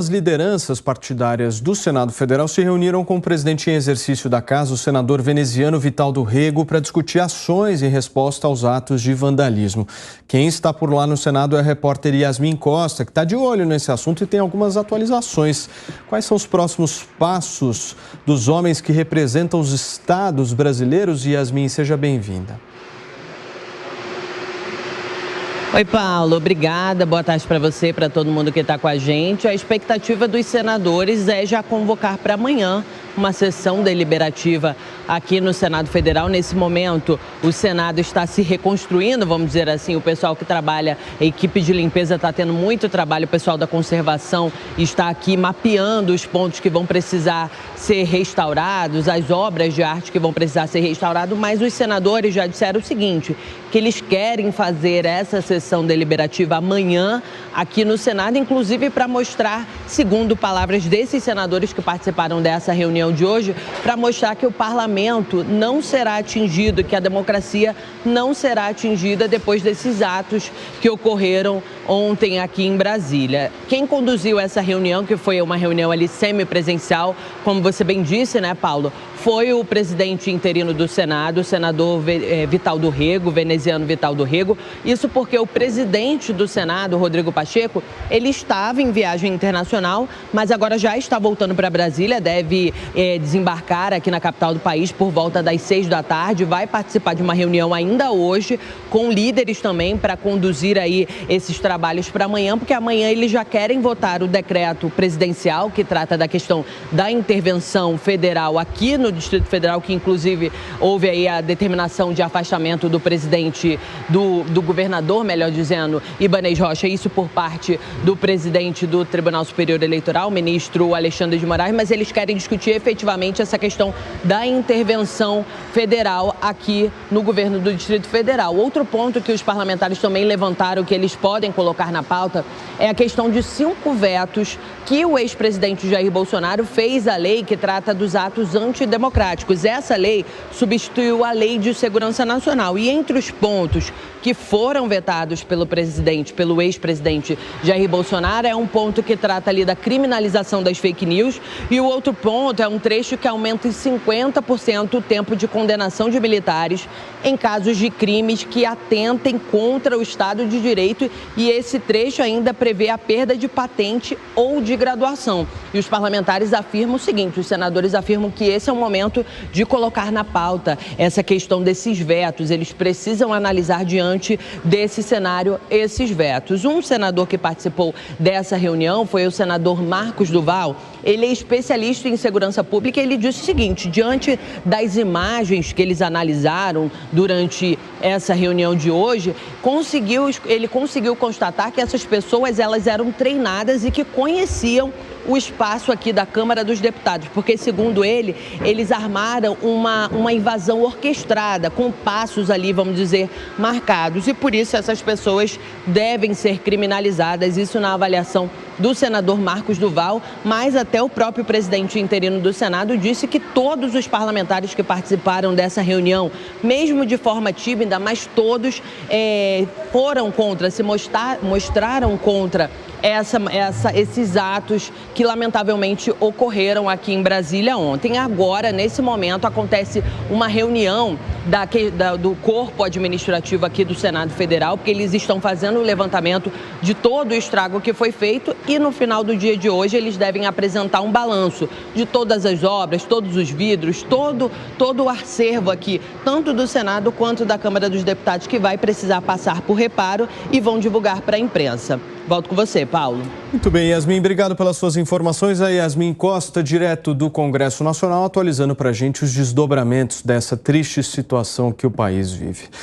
As lideranças partidárias do Senado Federal se reuniram com o presidente em exercício da casa, o senador veneziano Vital do Rego, para discutir ações em resposta aos atos de vandalismo. Quem está por lá no Senado é a repórter Yasmin Costa, que está de olho nesse assunto e tem algumas atualizações. Quais são os próximos passos dos homens que representam os estados brasileiros? Yasmin, seja bem-vinda. Oi, Paulo, obrigada. Boa tarde para você, para todo mundo que está com a gente. A expectativa dos senadores é já convocar para amanhã uma sessão deliberativa aqui no Senado Federal. Nesse momento, o Senado está se reconstruindo, vamos dizer assim. O pessoal que trabalha, a equipe de limpeza está tendo muito trabalho, o pessoal da conservação está aqui mapeando os pontos que vão precisar ser restaurados, as obras de arte que vão precisar ser restauradas, mas os senadores já disseram o seguinte, que eles querem fazer essa sessão deliberativa amanhã aqui no Senado, inclusive para mostrar, segundo palavras desses senadores que participaram dessa reunião de hoje, para mostrar que o parlamento não será atingido, que a democracia não será atingida depois desses atos que ocorreram ontem aqui em Brasília. Quem conduziu essa reunião, que foi uma reunião ali semipresencial, como você bem disse, né, Paulo, foi o presidente interino do Senado, o senador Vital do Rego, veneziano Vital do Rego. Isso porque o presidente do Senado, Rodrigo Pacheco, ele estava em viagem internacional, mas agora já está voltando para Brasília, deve desembarcar aqui na capital do país por volta das 6 da tarde, vai participar de uma reunião ainda hoje com líderes também para conduzir aí esses trabalhos para amanhã, porque amanhã eles já querem votar o decreto presidencial que trata da questão da intervenção federal aqui no Distrito Federal, que inclusive houve aí a determinação de afastamento do presidente, do governador, melhor dizendo, Ibanez Rocha, isso por parte do presidente do Tribunal Superior Eleitoral, o ministro Alexandre de Moraes, mas eles querem discutir efetivamente essa questão da intervenção federal aqui no governo do Distrito Federal. Outro ponto que os parlamentares também levantaram, que eles podem colocar na pauta, é a questão de 5 vetos que o ex-presidente Jair Bolsonaro fez à lei que trata dos atos antidemocráticos. Essa lei substituiu a Lei de Segurança Nacional e entre os pontos que foram vetados pelo ex-presidente Jair Bolsonaro é um ponto que trata ali da criminalização das fake news e o outro ponto é um trecho que aumenta em 50% o tempo de condenação de militares em casos de crimes que atentem contra o Estado de Direito e esse trecho ainda prevê a perda de patente ou de graduação. E os parlamentares afirmam o seguinte, os senadores afirmam que esse é o momento de colocar na pauta essa questão desses vetos, eles precisam analisar diante desse cenário esses vetos. Um senador que participou dessa reunião foi o senador Marcos Duval. Ele é especialista em segurança pública e ele disse o seguinte, diante das imagens que eles analisaram durante essa reunião de hoje, ele conseguiu constatar que essas pessoas elas eram treinadas e que conheciam o espaço aqui da Câmara dos Deputados, porque, segundo ele, eles armaram uma invasão orquestrada, com passos ali, vamos dizer, marcados. E por isso essas pessoas devem ser criminalizadas, isso na avaliação do senador Marcos Duval, mas até o próprio presidente interino do Senado disse que todos os parlamentares que participaram dessa reunião, mesmo de forma tímida, mas todos foram contra, se mostraram contra esses atos que lamentavelmente ocorreram aqui em Brasília ontem. Agora, nesse momento, acontece uma reunião do corpo administrativo aqui do Senado Federal, porque eles estão fazendo o levantamento de todo o estrago que foi feito e no final do dia de hoje eles devem apresentar um balanço de todas as obras, todos os vidros, todo o acervo aqui, tanto do Senado quanto da Câmara dos Deputados, que vai precisar passar por reparo e vão divulgar para a imprensa. Volto com você, Paulo. Muito bem, Yasmin, obrigado pelas suas informações. A Yasmin Costa, direto do Congresso Nacional, atualizando para a gente os desdobramentos dessa triste situação que o país vive.